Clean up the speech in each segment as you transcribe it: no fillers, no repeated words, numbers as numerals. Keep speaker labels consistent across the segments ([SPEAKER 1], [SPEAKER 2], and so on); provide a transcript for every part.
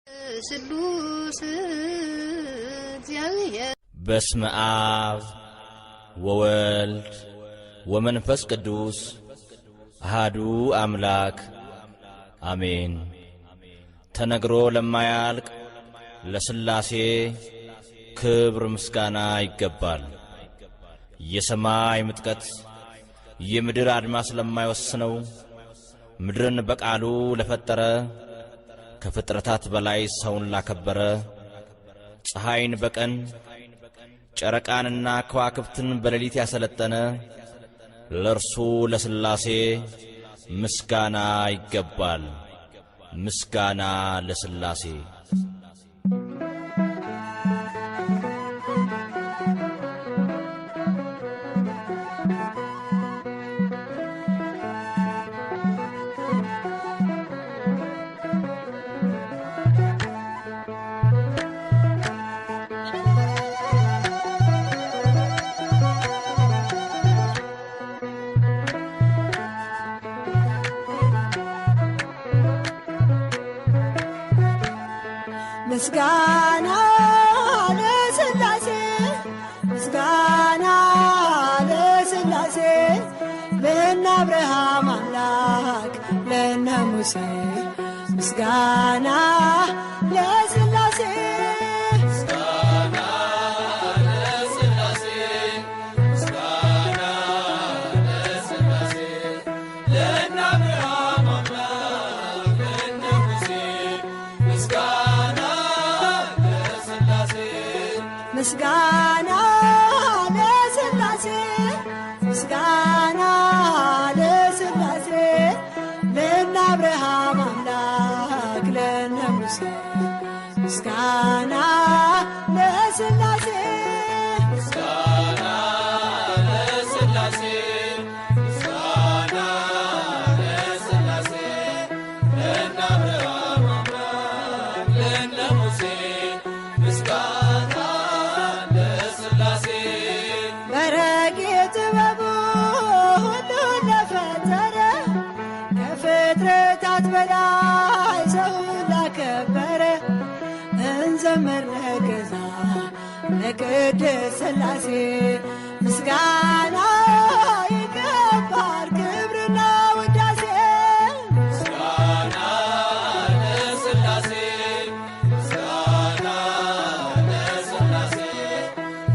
[SPEAKER 1] ስሉስ እግዚአብሔር
[SPEAKER 2] በስመ አብ ወወልድ ወመንፈስ ቅዱስ አሐዱ አምላክ አሜን። ተነግሮ ለማያልቅ ለሥላሴ ክብር ምስጋና ይገባል። የሰማይ ምጥቀት የምድር አድማስ ለማይወስነው ምድርን በቃሉ ለፈጠረ ከፍጥረታት በላይ ሰውን ላከበረ ፀሐይን በቀን ጨረቃንና ከዋክብትን በሌሊት ያሰለጠነ ለእርሱ ለሥላሴ ምስጋና ይገባል። ምስጋና ለሥላሴ።
[SPEAKER 3] ምስጋና ለሥላሴ ምስጋና ለሥላሴ ለእነ አብርሃም አምላክ ለእነ ሙሴ ምስጋና ለሥላሴ ምስጋና ለሥላሴ ምስጋና ለሥላሴ ለእነ አብርሃም አምላክ ለእነ ሙሴ ምስጋና ለሥላሴ ምስጋና ለሥላሴ ምስጋና ለሥላሴ ለእነ አብርሃም አምላክ ለእነ ሙሴ ምስጋና ከፍጥረታት በላይ ሰውን ላከበረ እንዘምር ለገዛ ለቅድስት ሥላሴ ምስጋና ይገባል ክብርና ውዳሴ ምስጋና ለሥላሴ ምስጋና ለሥላሴ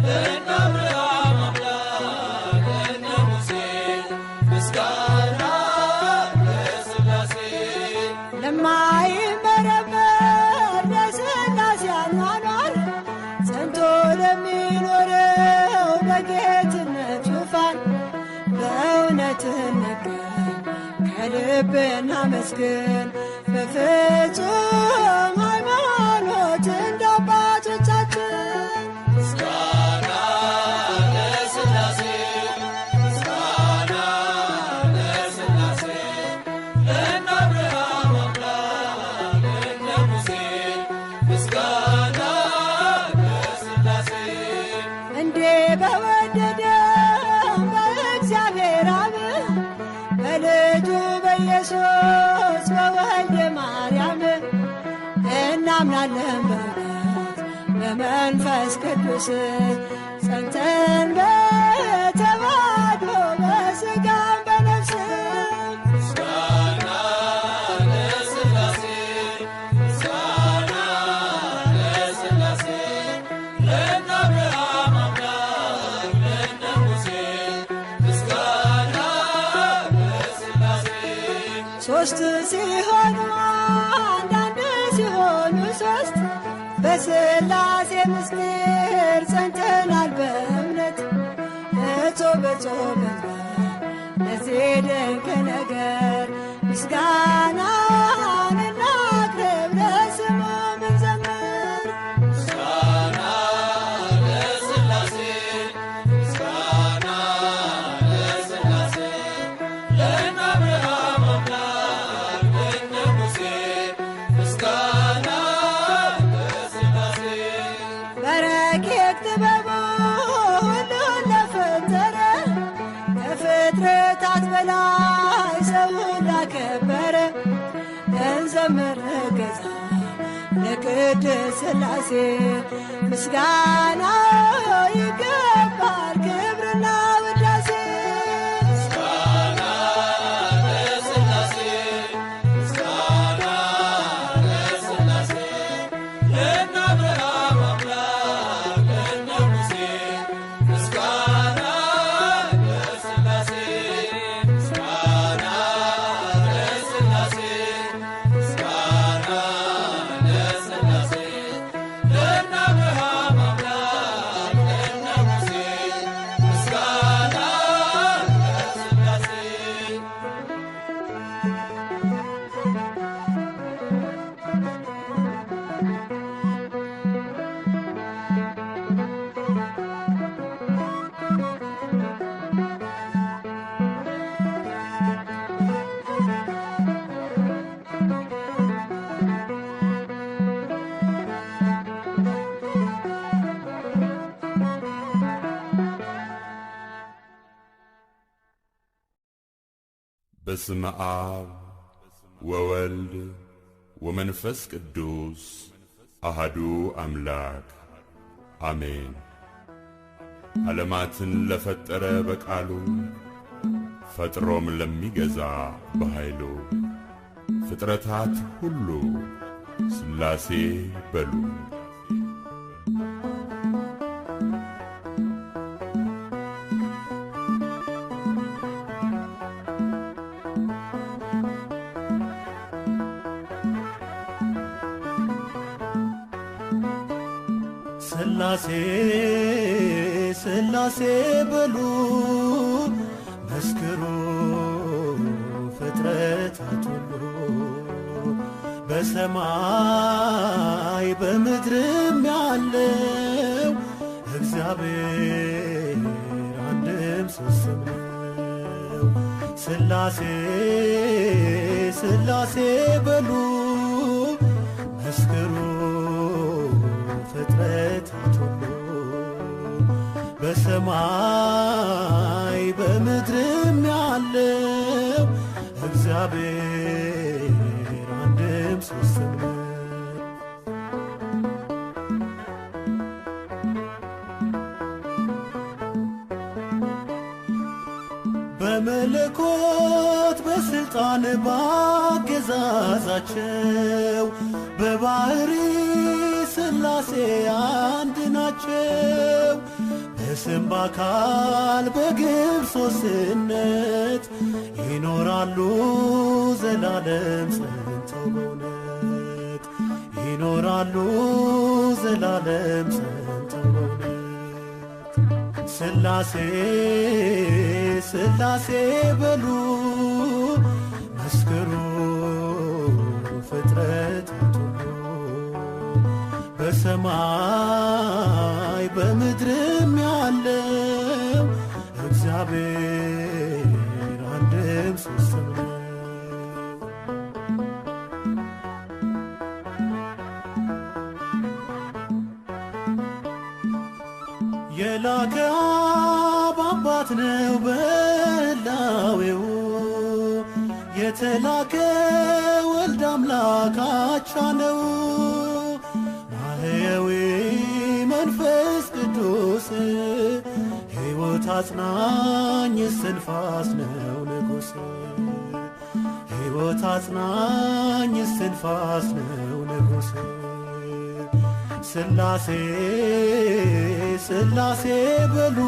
[SPEAKER 3] ለእነ አብርሃም አምላክ ለእነ ሙሴ ምስጋና ለማይመረመር ለሥላሴ አኗኗር ጸንቶ ለሚኖረው በጌትነት ዙፋን በእውነት እንገኝ ከልብ እናመስግን በፍጹም ሃይማኖት እንደ አባቶቻችን ምስጋና ለሥላሴ ምስጋና ለሥላሴ ለእነ አብርሃም አምላክ ለእነ ሙሴ ምስጋና ለሥላሴ እንዴ በወደደው በእግዚአብሔር አብ በልጁ በኢየሱስ በወልደ ማርያም እናምናለን በእውነት በመንፈስ ቅዱስ ጸንተን በተዋሕዶ በሥጋም በነፍስ ምስጋና ለሥላሴ ምስጋና ለሥላሴ ለእነ አብርሃም አምላክ ለእነ ሙሴ ምስጋና ለሥላሴ ሦስት ሲሆኑ አንድ ሲሆኑ ሦስት በሥላሴ ምስጢር ጸንተናል በእምነት እጾም በጾም ለዚህ ድንቅ ነገር ምስጋናን እናቅርብ ለስሙ እንዘምር ምስጋና ለሥላሴ ምስጋና ለሥላሴ ለእነ አብርሃም አምላክ ለእነ ሙሴ ምስጋና ለሥላሴ በረቂቅ ጥበቡ ሁሉን ለፈጠረ ከፍጥረታት በላይ ሰውን ላከበረ ለቅድስት ሥላሴ ምስጋና ይገባል ክብርና ውዳሴ ምስጋና ለሥላሴ ምስጋና ለሥላሴ ለእነ አብርሃም አምላክ ለእነ ሙሴ ምስጋና ለሥላሴ ምስጋና ለሥላሴ ምስጋና ለሥላሴ ለእነ አብርሃም አምላክ ለእነ ሙሴ ምስጋና ለሥላሴ
[SPEAKER 1] በስመ አብ ወወልድ ወመንፈስ ቅዱስ አሃዱ አምላክ አሜን። ዓለማትን ለፈጠረ በቃሉ ፈጥሮም ለሚገዛ በኃይሉ ፍጥረታት ሁሉ ሥላሴ በሉ።
[SPEAKER 3] ሥላሴ ሥላሴ በሉ መስክሩ ፍጥረታት ሁሉ በሰማይ በምድርም ያለው እግዚአብሔር አንድም ሦስትም ነው። ሥላሴ ሥላሴ በሉ መስክሩ ፍጥረታት ሁሉ በሰማይ በምድርም ያለው እግዚአብሔር አንድም ሦስትም ነው። በመለኮት በሥልጣን ባገዛዛቸው በባሕሪ ሥላሴ አንድ ናቸው። በስም በአካል በግብር ሦስትነት ይኖራሉ ዘላለም ጸንተው በእውነት ይኖራሉ ዘላለም ጸንተው በእውነት ሥላሴ ሥላሴ በሉ መስክሩ ፍጥረታት ሁሉ በሰማይ በምድርም ያለው እግዚአብሔር አንድም ሦስትም ነው። የላከ አብ አባት ነው በሕላዌው የተላከ ወልድ አምላክ አቻ ነው። ማህየዊ መንፈስ ቅዱስ ሕይወት አጽናኝ እስትንፋስ ነው ንጉሥ ሕይወት አጽናኝ እስትንፋስ ነው ንጉሥ ሥላሴ ሥላሴ በሉ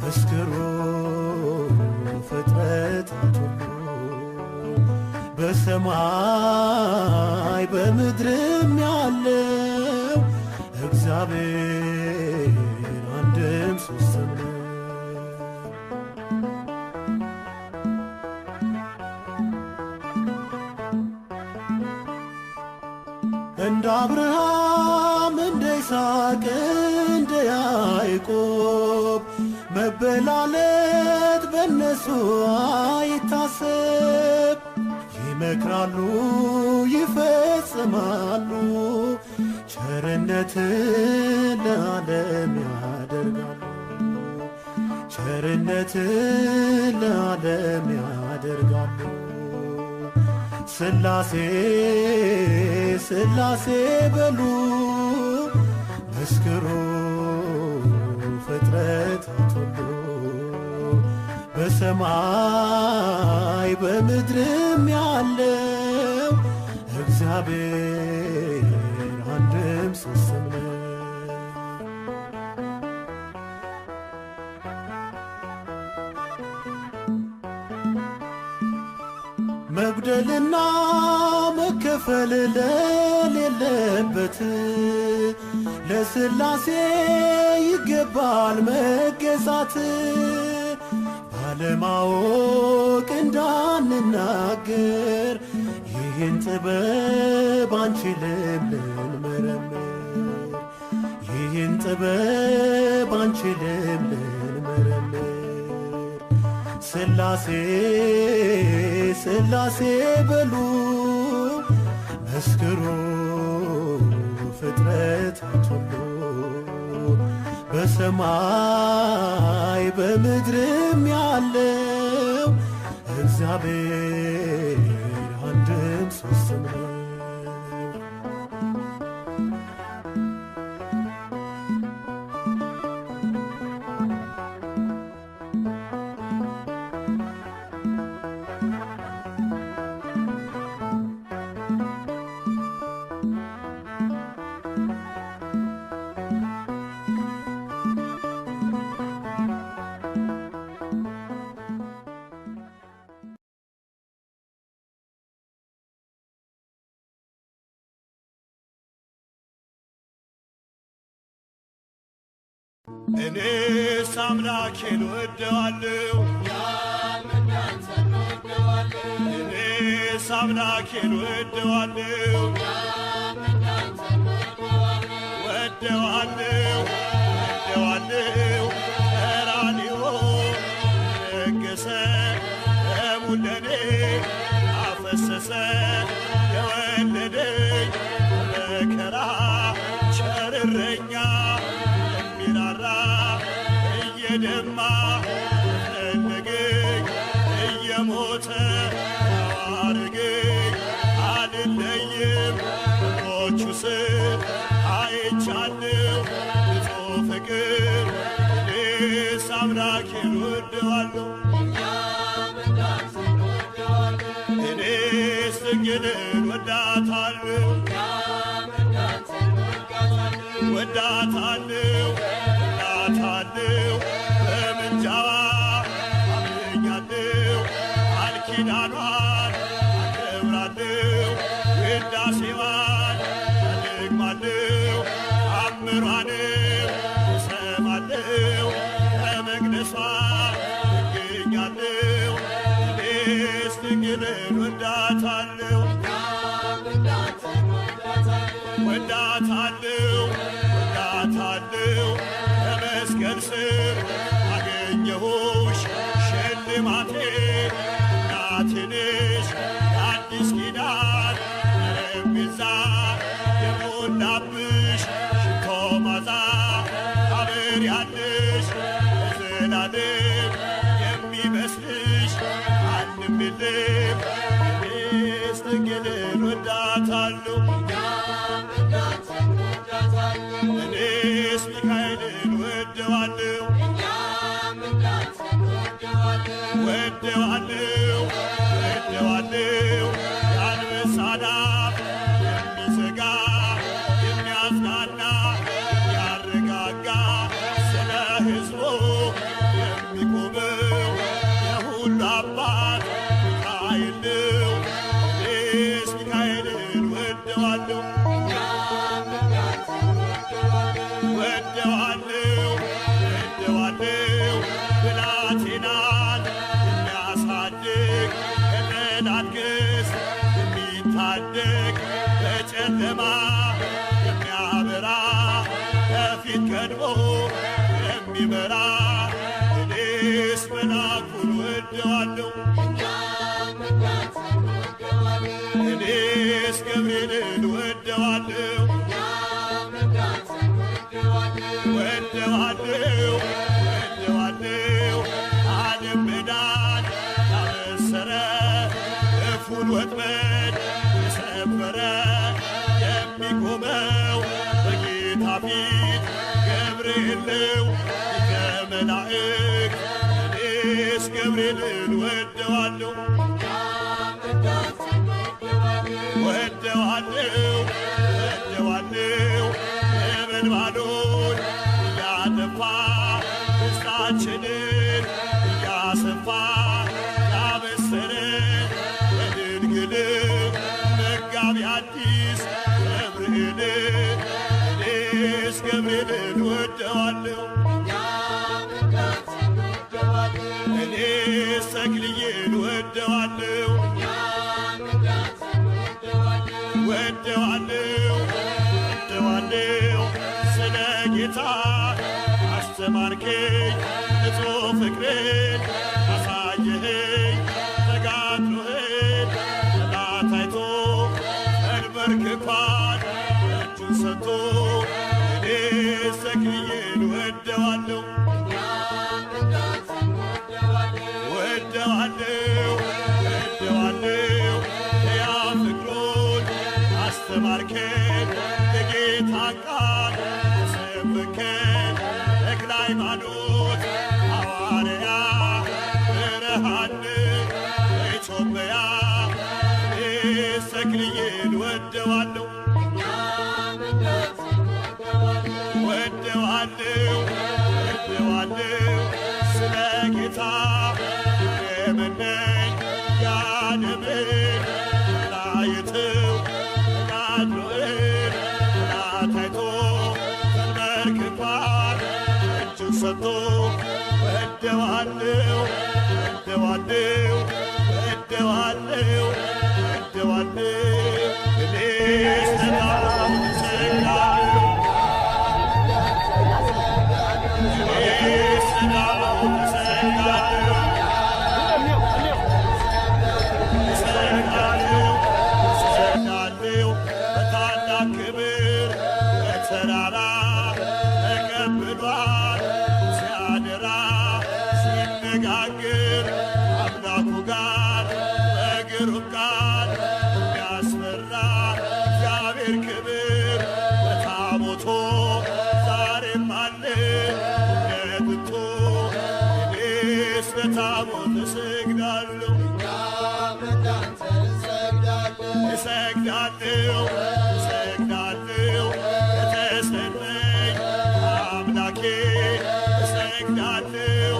[SPEAKER 3] መስክሩ ፍጥረታት ሁሉ በሰማይ በምድርም ያለው እግዚአብሔር አንድም ሦስትም ነው። እንደ አብርሃም እንደ ይስሐቅ እንደ ያዕቆብ መበላለት በእነሱ አይታሰብ። ይመክራሉ ይፈጽማሉ ቸርነትን ለዓለም ያደርጋሉ ቸርነትን ለዓለም ያደርጋሉ። ስላሴ ስላሴ በሉ መስክሩ ፍጥረታት ሁሉ በሰማይ በምድርም ያለው እግዚአብሔር አንድም ሦስትም ነው። መጉደልና መከፈል ለሌለበት ለስላሴ ይገባል መገዛት። ባለማወቅ እንዳንናገር ይህን ጥበብ አንችልም ልንመረምር፣ ይህን ጥበብ አንችልም ልንመረምር። ስላሴ ስላሴ በሉ መስክሩ ፍጥረታት ሁሉ በሰማይ በምድርም ያለው እግዚአብሔር አንድም ሦስትም ነው።
[SPEAKER 4] እኔስ አምላኬን ወደዋለሁ፣ እኔስ አምላኬን ወደዋለሁ፣ ወደዋለሁ ወደዋለሁ። ቀራንዮ ነገሰ ደሙን ለኔ አፈሰሰ። የወለደኝ መከራ ቸር እረኛ እየደማ ፈለገኝ እየሞተ አዋረገኝ። አልለይም በእግሮቹ ስር አይቻለሁ ንጹሕ ፍቅር። እኔስ አምላኬን ወደዋለሁ፣ እኔስ ድንግልን ወዳታለሁ፣ ወዳታለሁ ወዳታለሁ። በምልጃዋ አምኛለሁ፣ ቃል ኪዳኗን አከብራለሁ። ውዳሴዋን እደግማለሁ፣ ተአምሯንም እሰማለሁ። በመቅደሷ እገኛለሁ፣ እኔስ ድንግልን ወዳታለሁ፣ ወዳታለሁ ወዳታለሁ። በመስቀል ስር አገኘሁሽ ሽልማቴ፣ እናቴ ነሽ የአዲስ ኪዳን ጠረጴዛ የሞላብሽ ሽቶ መዓዛ። ታበሪያለሽ ለዘላለም የሚመስልሽ ማንም የለም። እኔስ ድንግልን ወዳታለሁ፣ እኔስ ሚካኤልን ወደዋለሁ፣ ወደዋለሁ ወደዋለሁ። የአንበሳ አፍ የሚዘጋ የሚያጽናና የሚያረጋጋ ስለ ሕዝቡ የሚቆመው የሁሉ አባት ሚካኤል ነው። እኔስ ሚካኤልን ወደዋለሁ፣ ወደዋለሁ ወደዋለሁ። ብላቴናን የሚያሳድግ ከጠላት ግስ የሚታደግ በጨለማ የሚያበራ ከፊት ቀድሞ የሚመራ እኔስ መልአኩን ወደዋለሁ፣ እኔስ ገብርኤልን ወደዋለሁ፣ ወደዋለሁ ወደዋለሁ። ዓለም መዳን ያበሰረ ክፉን ወጥመድ የሚቆመው በጌታ ፊት ገብርኤል ነው ሊቀ መላእክት። እኔስ ገብርኤልን ወደዋለሁ ወደዋለሁ ወደዋለሁ ነበልባሉን እያጠፋ ደስታችንን እያሰፋ ያበሰረን በድንግል መጋቢ አዲስ ገብርኤልን እኔስ ገብርኤልን ወደዋለሁ እኔስ ተክልዬን ወደዋለሁ ወደዋለሁ ወደዋለሁ ስለ ጌታ አስተማርከኝ ንጹሕ ፍቅርን አሳየኸኝ ተጋድሎህን ጠላት አይቶ ተንበርክኳል እጁን ሰጥቶ እኔስ ተክልዬን ወደዋለሁ ወደዋለሁ ወደዋለሁ ሕያው ፍቅሩን አስተማርከን የጌታን ቃል የሰበከን ተክለ ሃይማኖት ሐዋርያ ብርሃን ለኢትዮጵያ እኔስ ተክልዬን ወደዋለሁ ወደዋለሁ ወደዋለሁ ስለ ጌታ የመነኝ ያደምን ላይተው ተጋድሎህን ጠላት አይቶ ተንበርክኳል እጁን ሰጥቶ ወደዋለሁ ወደዋለሁ ወደዋለሁ ወደዋለሁ እኔስ ለጣዖት እሰግዳለሁ እኔስ ለጣዖት እሰግዳለሁ እሰግዳለሁ በታላቅ ክብር በተራራ ተቀብሏል ሲያደራ ሲነጋገር አምላኩ ጋር በግሩም ቃል የሚያስፈራ እግዚአብሔር ክብር በታቦቱ ዛሬም አለ እንደ ጥንቱ እኔስ ለታቦት እሰግዳለሁ እሰግዳለሁ እሰግዳለሁ ለተሰጠኝ አምላኬ እሰግዳለሁ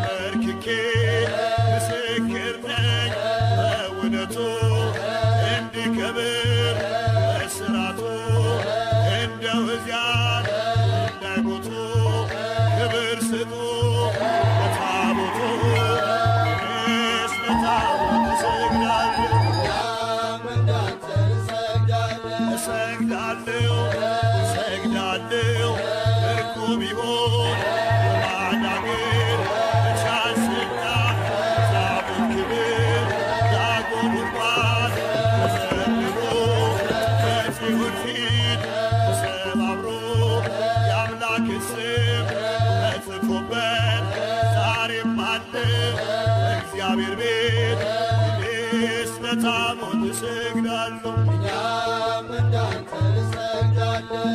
[SPEAKER 4] ተንበርክኬ ምስክር ነኝ በእውነቱ እንዲከብር በሥርዓቱ እንደ ሕዝያን እንዳይሞቱ ክብር ስጡ ለታቦቱ እኔስ ለታቦት እሰግዳለሁ እሰግዳለሁ እሰግዳለሁ እርኩም ቢሆን በማዳግር በቻስና ታቦት ክብር ዳጎን ጉድጓድ ተዘርሮ በጽዮን ፊት ተሰባብሮ የአምላክ ስም ተጽፎበት ዛሬም አለ በእግዚአብሔር ቤት እኔስ ለታቦት እሰግዳለሁ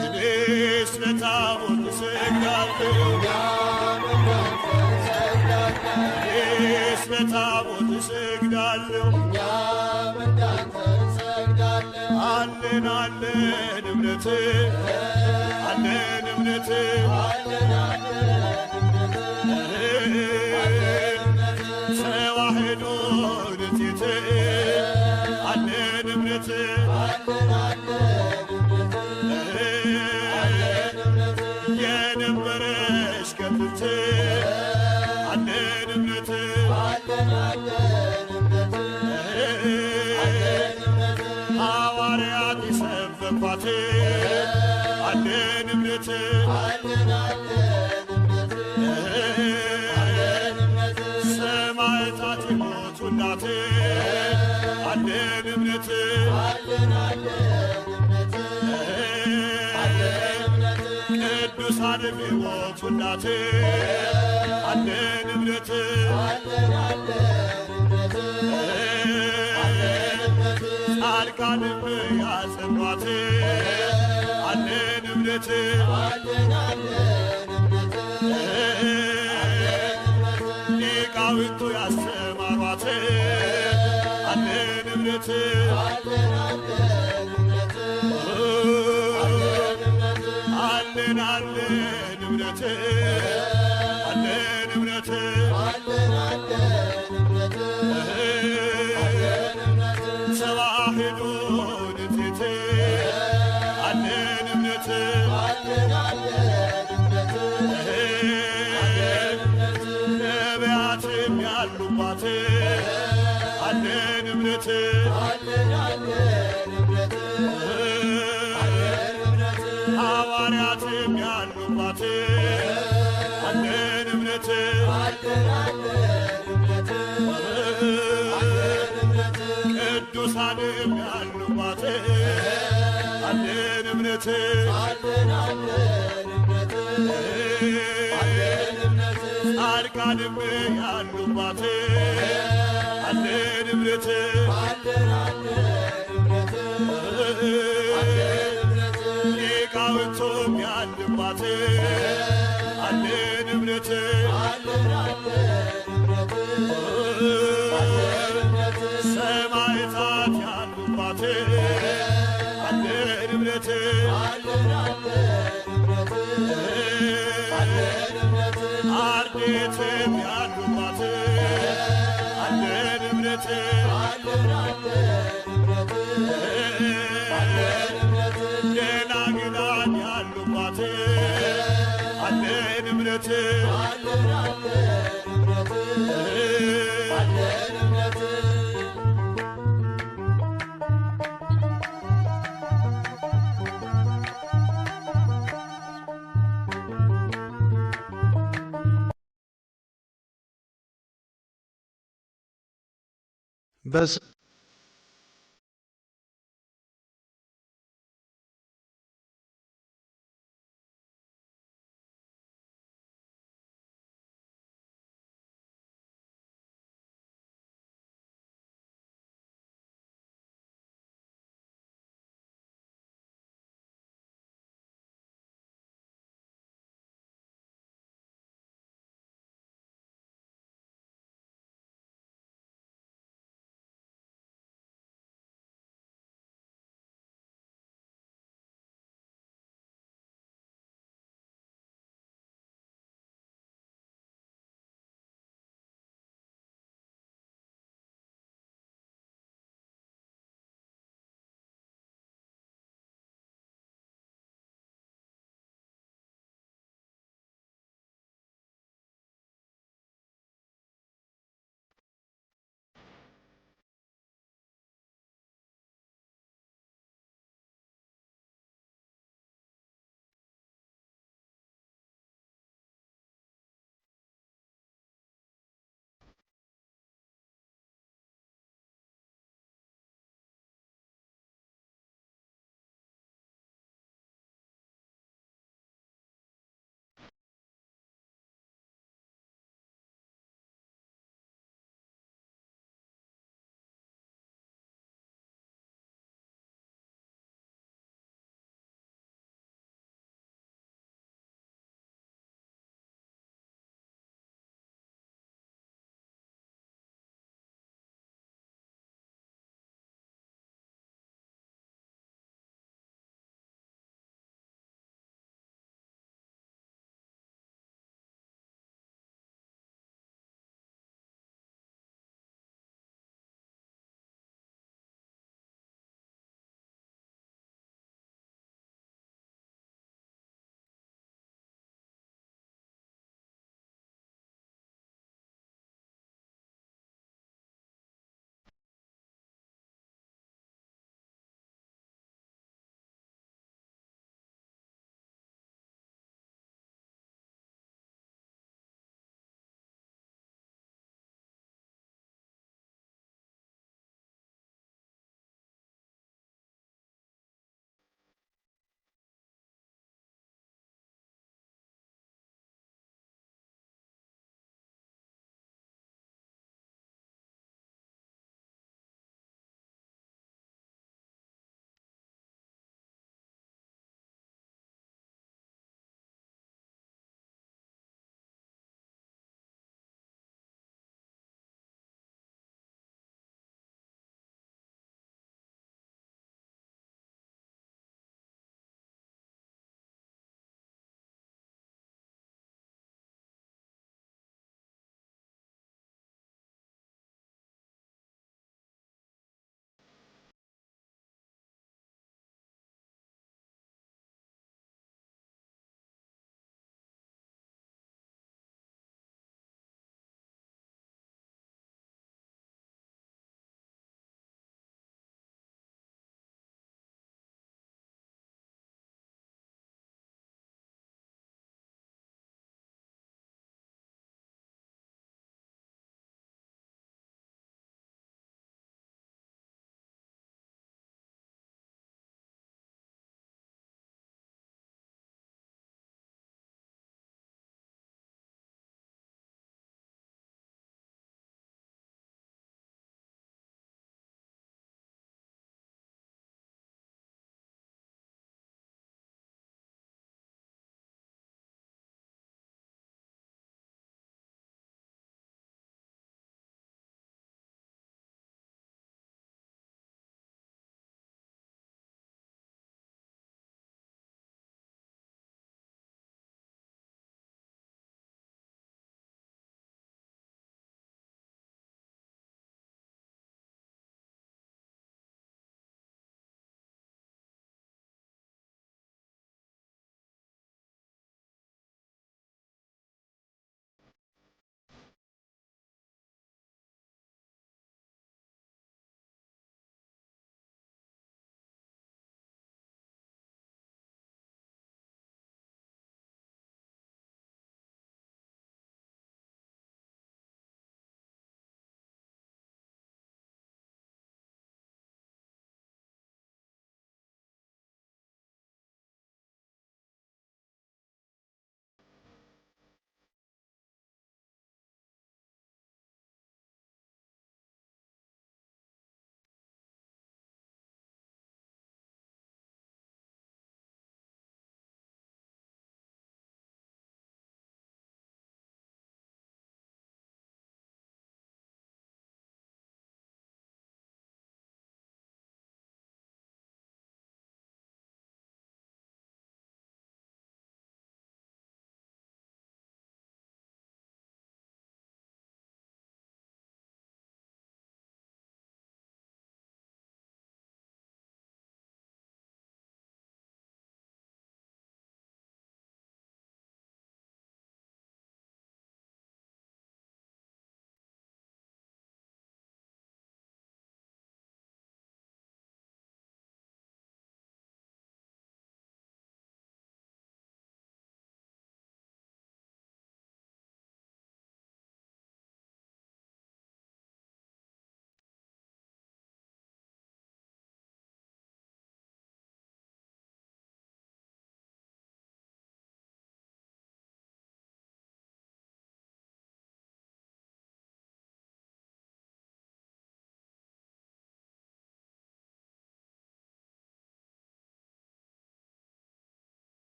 [SPEAKER 4] እኔስ ለታቦት እሰግዳለሁ እኔስ ለታቦት እሰግዳለሁ አለን አለን እምነት አለን እምነት ተዋሕዶ ንጽሕት አለን እምነት የነበረች ከብት አለን እምነት ሐዋርያት የሰበኳት አለን እምነት ሰማዕታት የሞቱላት አለን እምነት ቅዱሳን የሞቱላት አለን እምነት ጻድቃንም ያጸኗት አለን እምነት ሊቃውንቱ ያስተማሯት አለን እምነት አለን እምነት አለን እምነት ተዋሕዶን እቴት አለን እምነት ነቢያትም ያሉባት አለን እምነት ሐዋርያትም ያሉባት አለን እምነት ቅዱሳንም ያሉባት አለን እምነት ጻድቃንም ያሉባት አለን እምነት ሊቃውንቱም ያሉባት አለን እምነት ሰማዕታት ያሉባት አለን እምነት አርድእትም ያሉባት አለን እምነት ደናግላን ያሉባት አለን እምነት
[SPEAKER 3] በስ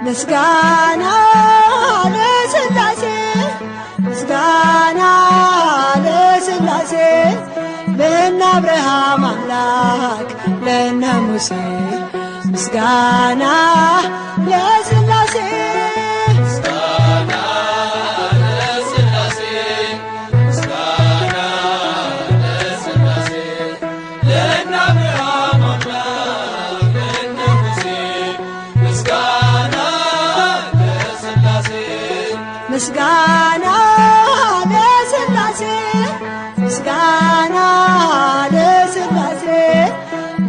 [SPEAKER 5] ምስጋና ለሥላሴ ምስጋና ለሥላሴ ለእነ አብርሃም አምላክ ለእነ ሙሴ ምስጋና ለሥላሴ ምስጋና ለሥላሴ ምስጋና ለሥላሴ ለእነ አብርሃም አምላክ ለእነ ሙሴ ምስጋና ምስጋና ለሥላሴ ምስጋና ለሥላሴ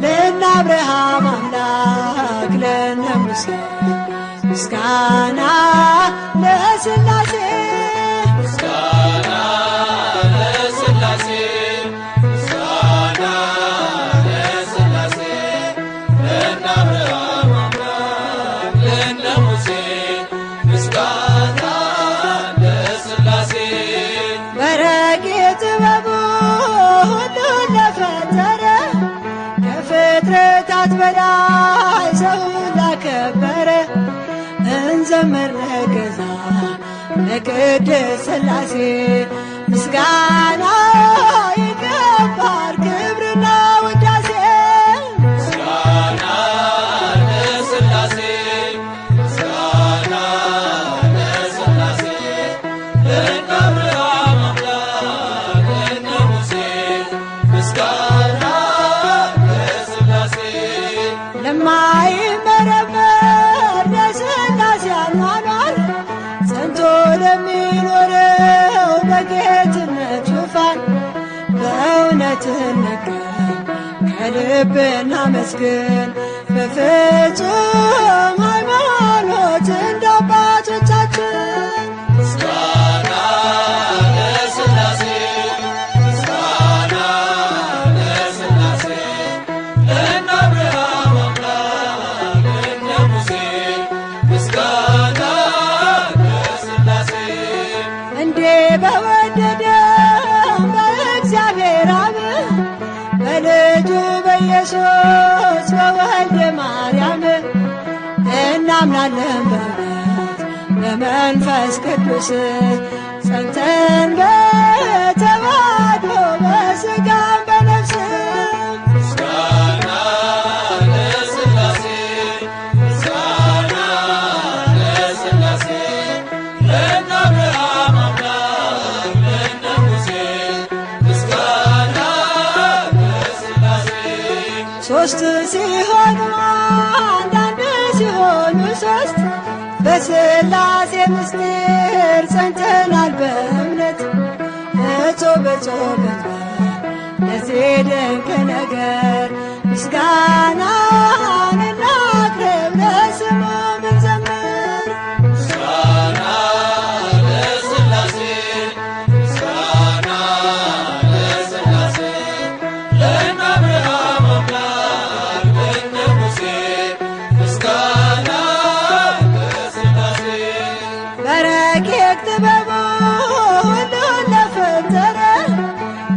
[SPEAKER 5] ለእነ አብርሃም አምላክ ለእነ ሙሴ ምስጋና ለሥላሴ ምስጋና ለሥላሴ ምስጋና ለሥላሴ ለእነ አብርሃም አምላክ ለእነ ሙሴ ምስጋና ጥበቡ ሁሉን ለፈጠረ ከፍጥረታት በላይ ሰውን ላከበረ እንዘምር ለገዛ ለቅድስት ሥላሴ ምስጋና ይገባል ክብርና ውዳሴ ምስጋና ለሥላሴ ምስጋና ለሥላሴ ለእነ አብርሃም ለማይመረመር ለሥላሴ አኗኗር ጸንቶ ለሚኖረው በጌትነት ዙፋን በእውነት እንገኝ ከልብ እናመስግን በፍጹም ሃይማኖት እንደ አባቶቻችን ምስጋና ለሥላሴ ምስጋና ለሥላሴ ለእነ አብርሃም አምላክ ለእነ ሙሴ ምስጋና ለሥላሴ እንዴ በወደደው በእግዚአብሔር አብ በልጁ በኢየሱስ በወልደ ማርያም እናምናለን በእውነት በመንፈስ ቅዱስ ጸንተን በተዋሕዶ በሥጋም በነፍስ ምስጋና ለሥላሴ ምስጋና ለሥላሴ ለእነ አብርሃም አምላክ ለእነ ሙሴ ምስጋና ለሥላሴ ሦስት ሲሆኑ አንዳንድ ሲሆኑ ሦስት በሥላሴ ምስጢር ጸንተናል በእምነት እጾም በጾም ለዚህ ድንቅ ነገር ምስጋናን እናቅርብ ለስሙ እንዘምር ምስጋና ለሥላሴ ምስጋና ለሥላሴ ለእነ አብርሃም አምላክ ለእነ ሙሴ ምስጋና ለሥላሴ በረቂቅ ጥበቡ ሁሉን ለፈጠረ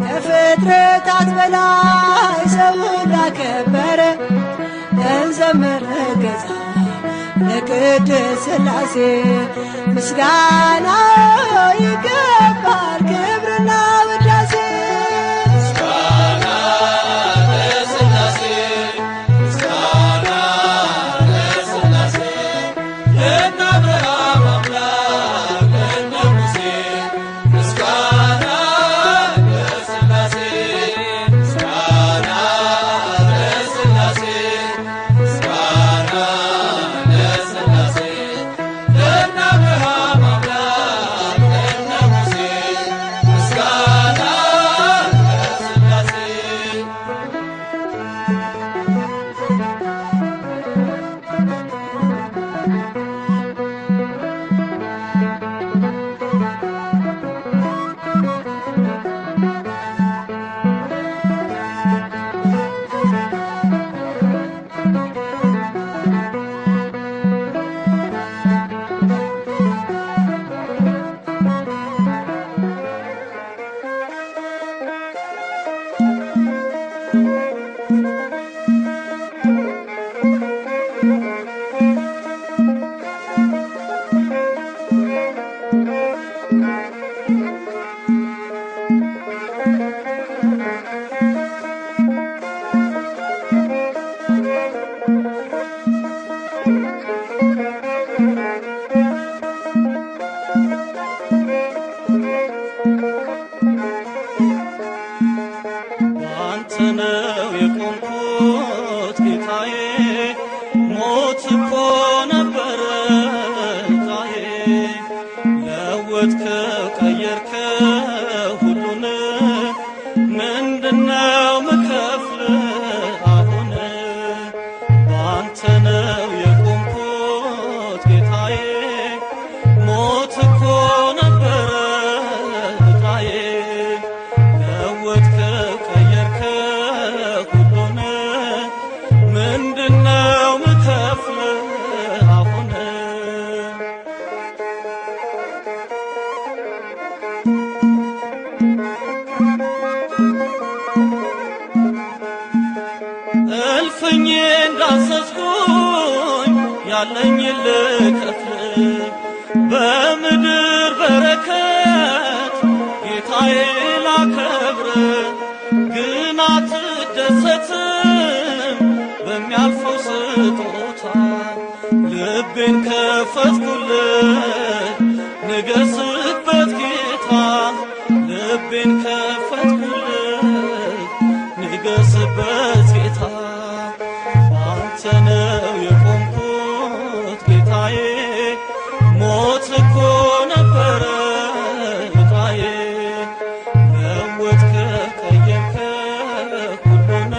[SPEAKER 5] ከፍጥረታት በላይ ሰውን ላከበረ እንዘምር ገዛ ለቅድስት ሥላሴ ምስጋና ይገባል ክብርና ውዳሴ ምስጋና ለሥላሴ ምስጋና ለሥላሴ ለእነ አብርሃም አምላክ ለእነ ሙሴ ምስጋና ለሥላሴ ምስጋና ለሥላሴ ምስጋና ለሥላሴ ለእነ አብርሃም አምላክ ለእነ ሙሴ ጌታዬ ሞት እኮ ነበረ ዕጣዬ ለወጥከው ቀየርከው ሁሉን ምንድነው ምከፍል አሁን ባንተ ነው የቆምኩት ጌታዬ ሞት እኮ ነበረ ዕጣዬ ለወጥከው ቀየርከው ሁሉን ምንድነው ምከፍል አሁን እልፍኝ እንዳዘዝኩኝ ያለኝ ልከፍል በምድር በረከት ጌታዬ ላከብር ግን አትደሰትም በሚያልፈው ስጦታ ልቤን ከፈትኩልህ ንገስበት ጌታ ልቤን ከፈትኩልህ ንገስበት ጌታ ባንተ ነው የቆምኩት ጌታዬ ሞት እኮ ነበረ ዕጣዬ ለወጥከው ቀየርከው ሁሉን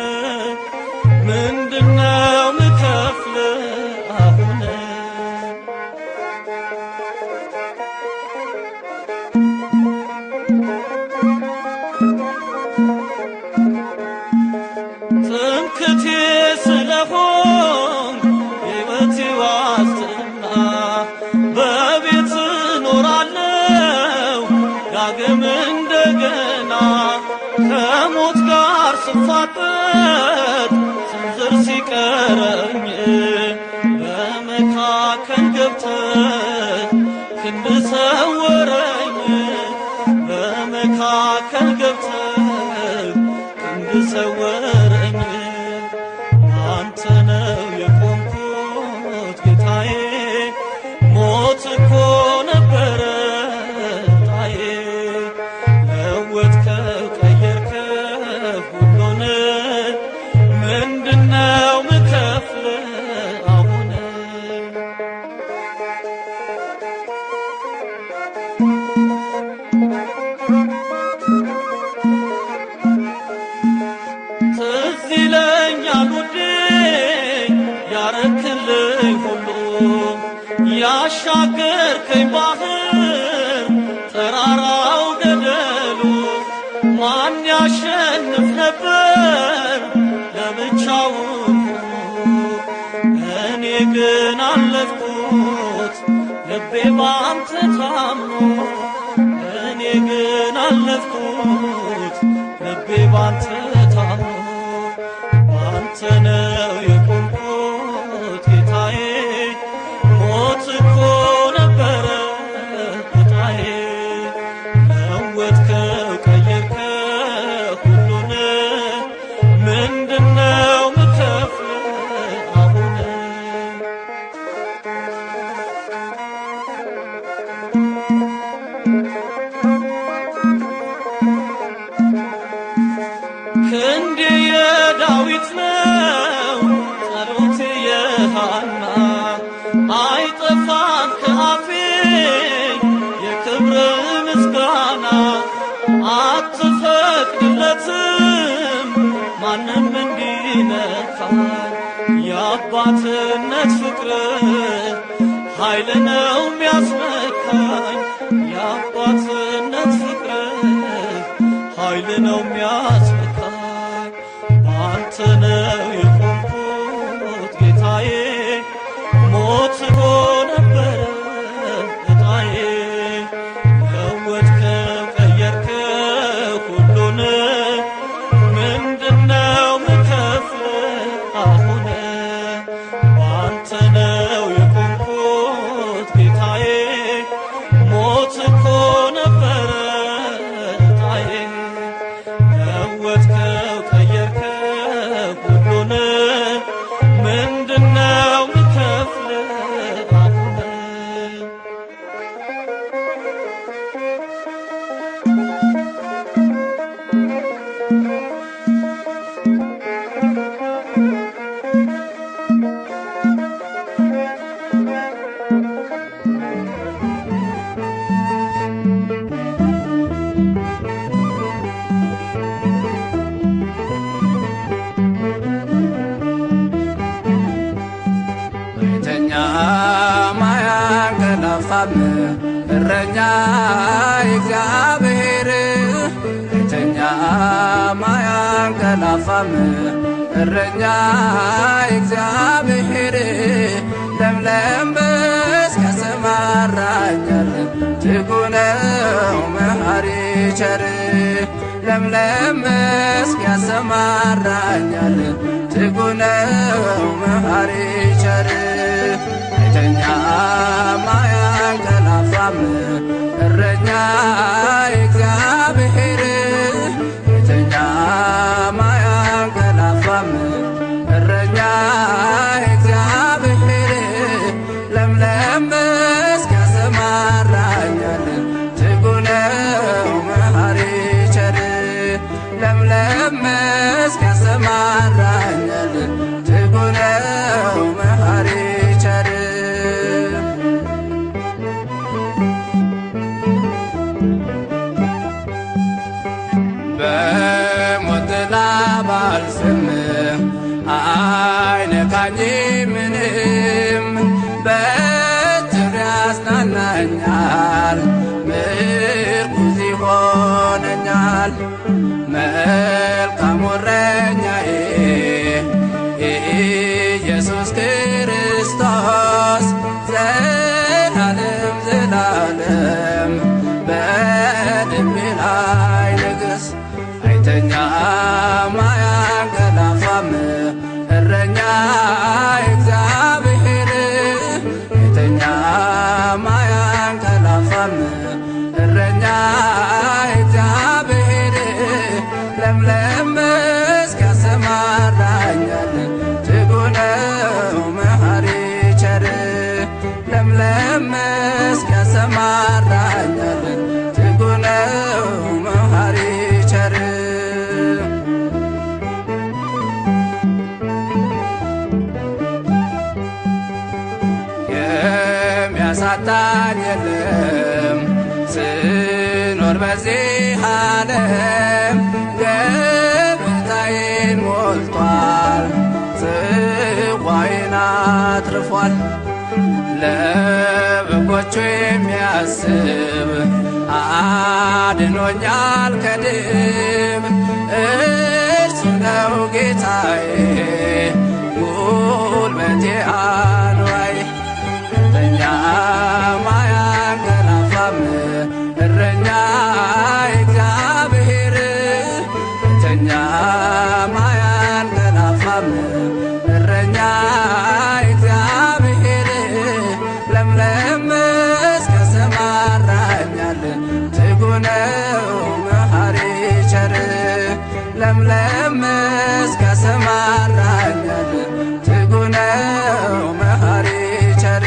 [SPEAKER 5] ምንድነው ምከፍል አሁን ትምክህቴ ስለሆንክ የሕይወቴ ዋስትና በቤት እኖራለሁ ዳግም እንደገና ከሞት ጋር ስፋጠጥ ስንዝር ሲቀረኝ በመካከል ገብተህ ክንድ ሰወረኝ በመካከል ገብተህ ክንድ ሰወረኝ አንተ ነው የቆምኩት ጌታዬ ሞት እኮ ነበረ ዕጣዬ ለወጥከው ቀየርከው ሁሉን ምንድነው ምከፍል አሁን ትዝ ይለኛል ውዴ ያረክልኝ ሁሉ ያሻገርከኝ ባህር ተራራው ገደሉ ማን ያሸንፍ ነበር ለብቻው እኔ ግን አለፍኩት ልቤ ባንተ ታምኖ እኔ ግን አለፍኩት ልቤ ባንተ ታምኖ ባንተ ነው የቆምኩት ጌታዬ ሞት እኮ ነበረ ዕጣዬ ለወጥከው ቀየርከው ሁሉን ምንድነው ምከፍል አሁን ክንዴ የዳዊት ነው ጸሎቴ የሃና አይጠፋም ከአፌ የክብር ምስጋና አትፈቅድለትም ማንም እንዲነካኝ የአባትነት ፍቅር ኃይል ነው የሚያስመካኝ የአባትነት ፍቅር ኃይል ነው የሚያስመካኝ ባንተ ነው የቆምኩት ጌታዬ ሞት እኮ ነበረ ዕጣዬ ለወጥከው ቀየርከው ሁሉን ምንድነው ምከፍል አሁን ባንተ ነው የቆምኩት ጌታዬ
[SPEAKER 6] አያንቀላፋም እረኛ እግዚአብሔር አይተኛም አያንቀላፋም እረኛ እግዚአብሔር ለምለም መስክ ያሰማራኛል ትጉ ነው መሐሪ ቸር ለምለም መስክ ያሰማራኛል ትጉ ነው መሐሪ ቸር አይተኛም አያንቀላፋም እረኛ እግዚአብሔር አይተኛም አያንቀላፋም እረኛ እግዚአብሔር ለምለም መስክ ያሰማራኛል ትጉ ነው መሐሪ ቸር ለምለም መስክ ያሰማራኛል ትጉ ነው መሐሪ ቸር በሞት ጥላ ባልፍም አይነካኝም ምንም በትር ያጽናናኛል ምርኩዝ ይሆነኛል መልካም እረኛዬ ኢየሱስ ክርስቶስ ዘላለም ዘላለም በልቤ ላይ ንገስ አይተኛም አያንቀላፋም እረኛ እግዚአብሔር አይተኛም አያንቀላፋም እረኛ እግዚአብሔር ለምለም መስክ ያሰማራኛል ትጉ ነው መሐሪ ቸር ለምለም መስክ ያሰማራኛል ትጉ ነው መሐሪ ቸር የሚያሳጣኝ የለም ስኖር በዚህ ዓለም ገበታዬን ሞልቷል ጽዋዬን አትርፏል ለበጎቹ የሚያስብ አድኖኛል ከድብ እርሱ ነው ጌታዬ ጉልበቴ አንዋይ አይተኛም አያንቀላፋም እረኛ እግዚአብሔር አይተኛም አያንቀላፋም እረኛ እግዚአብሔር ለምለም መስክ ያሰማራኛል ትጉ ነው መሐሪ ቸር ለምለም መስክ ያሰማራኛል ትጉ ነው መሐሪ ቸር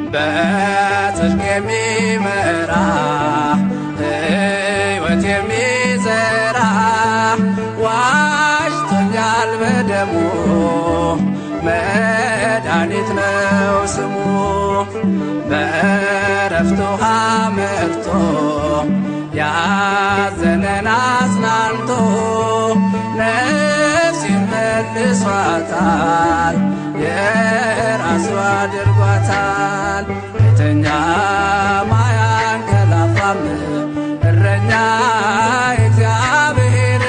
[SPEAKER 6] በጽድቅ የሚመራ ሕይወት የሚዘራ ዋጅቶኛል በደሙ መድኃኒት ነው ስሙ በዕረፍት ውሃ መርቶ ያዘነን አጽናንቶ ነፍሴን መልሷታል የራሱ አድርጓታል አይተኛም አያንቀላፋም እረኛ እግዚአብሔር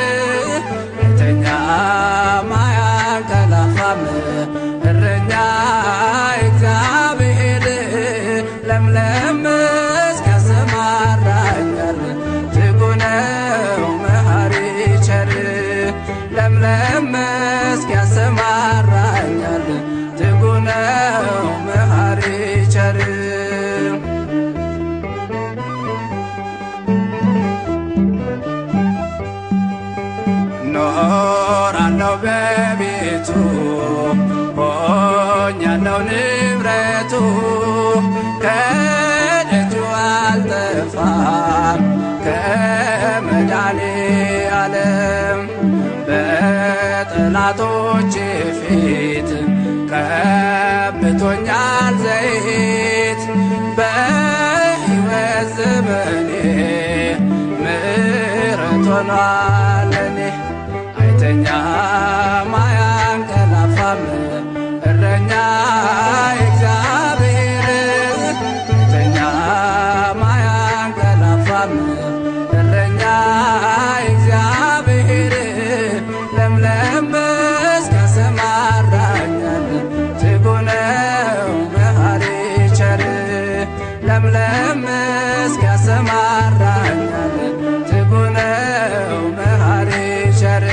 [SPEAKER 6] አይተኛም አያንቀላፋም እረኛ እግዚአብሔር ለምለም መስክ ያሰማራኛል ትጉ ነው መሐሪ ቸር ለምለም መስክ ያሰማራኛል ትጉ ነው መሐሪ ቸር ኖራለሁ በቤቱ ሆኛለሁ ንብረቱ ከደጁ አልጠፋም ከመድኃኔዓለም በጠላቶቼ ፊት ቀብቶኛል ዘይት በሕይወት ዘመኔ ምሕረት ሆኗል ለኔ የተኛም አያንቀላፋም እረኛ እግዚአብሔር የተኛም አያንቀላፋም እረኛ እግዚአብሔር ለምለም መስክ ያሰማራኛል ትጉ ነው መሐሪ ቸር ለምለም መስክ ያሰማራኛል ትጉ ነው መሐሪ ቸር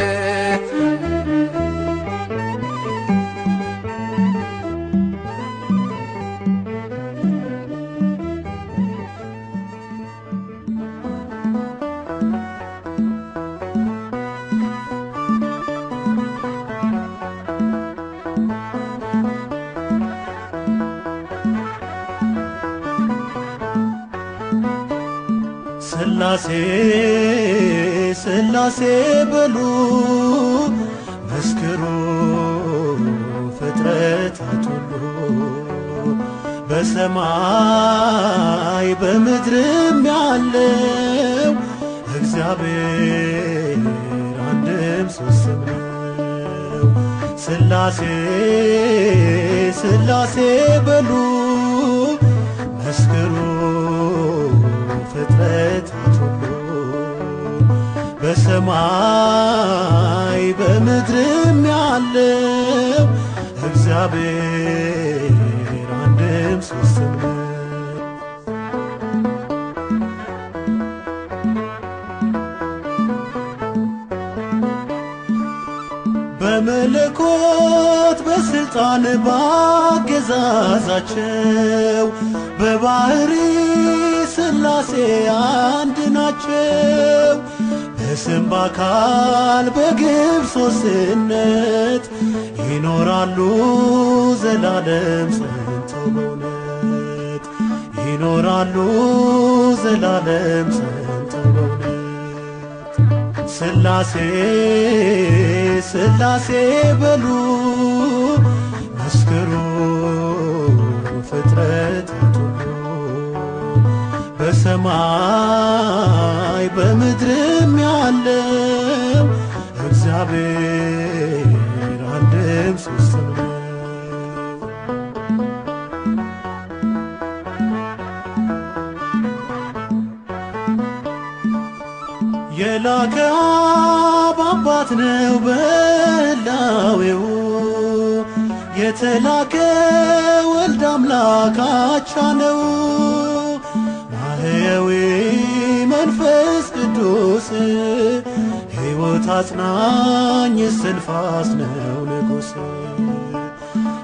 [SPEAKER 3] ሥላሴ ሥላሴ በሉ መስክሩ ፍጥረታት ሁሉ በሰማይ በምድርም ያለው እግዚአብሔር አንድም ሦስትም ነው። ሥላሴ ሥላሴ በሉ መስክሩ ፍጥረታት ሁሉ በሰማይ በምድርም ያለው እግዚአብሔር አንድም ሦስትም ነው። በመለኮት በስልጣን ባገዛዛቸው በባህሪ ሥላሴ አንድ ናቸው። በስም በአካል በግብ ሦስትነት ይኖራሉ ዘላለም ጸንተው በእውነት ይኖራሉ ዘላለም ጸንተው በእውነት ሥላሴ ሥላሴ በሉ መስክሩ ፍጥረታት ሁሉ በሰማይ በምድርም ያለው እግዚአብሔር አንድም ሦስትም ነው። የላከ አብ አባት ነው በሕላዌው የተላከ ወልድ አምላክ አቻ ነው። ማህየዊ መንፈስ ቅዱስ ሕይወት አጽናኝ እስትንፋስ ነው ንጉሥ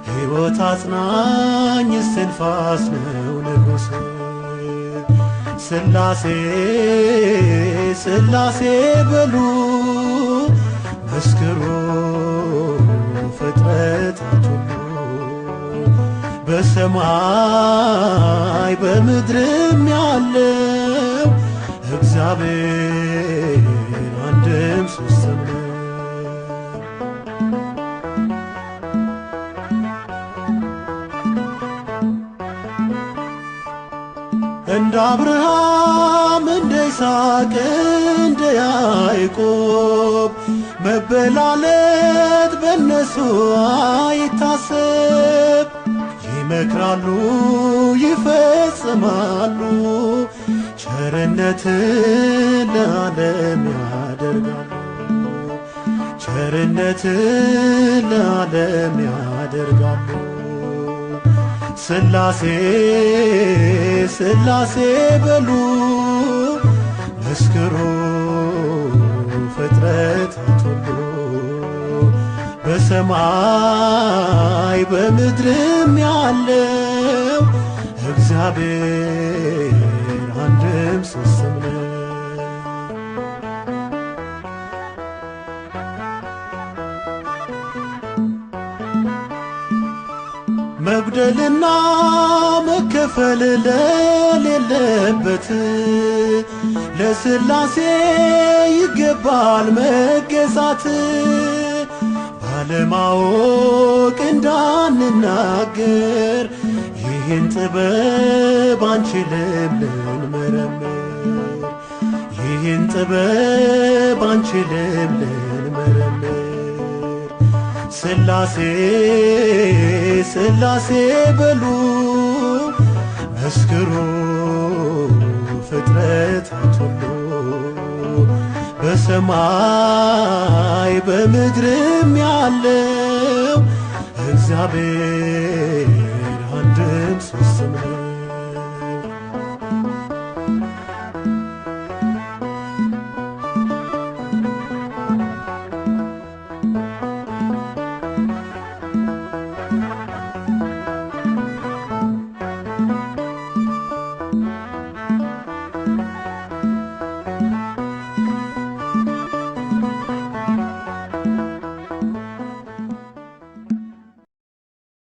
[SPEAKER 3] ሕይወት አጽናኝ እስትንፋስ ነው ንጉሥ ሥላሴ ሥላሴ በሉ መስክሩ ፍጥረታት ሁሉ በሰማይ በምድርም ያለው እግዚአብሔር አንድም ሦስትም ነው። እንደ አብርሃም እንደ ይስሐቅ እንደ ያዕቆብ መበላለት በእነሱ አይታሰብ። ይመክራሉ ይፈጽማሉ ቸርነትን ለዓለም ያደርጋሉ ቸርነትን ለዓለም ያደርጋሉ። ሥላሴ ሥላሴ በሉ መስክሩ ፍጥረታት ሁሉ በሰማይ በምድርም ያለው እግዚአብሔር አንድም ሦስትም ነው። መጉደልና መከፈል ለሌለበት ለሥላሴ ይገባል መገዛት። ባለማወቅ እንዳንናገር ይህን ጥበብ አንችልም ልንመረምር ይህን ጥበብ አንችልም ልንመረምር ስላሴ ስላሴ በሉ መስክሩ ፍጥረታት ሁሉ በሰማይ በምድርም ያለው እግዚአብሔር አንድም ሦስትም ነው።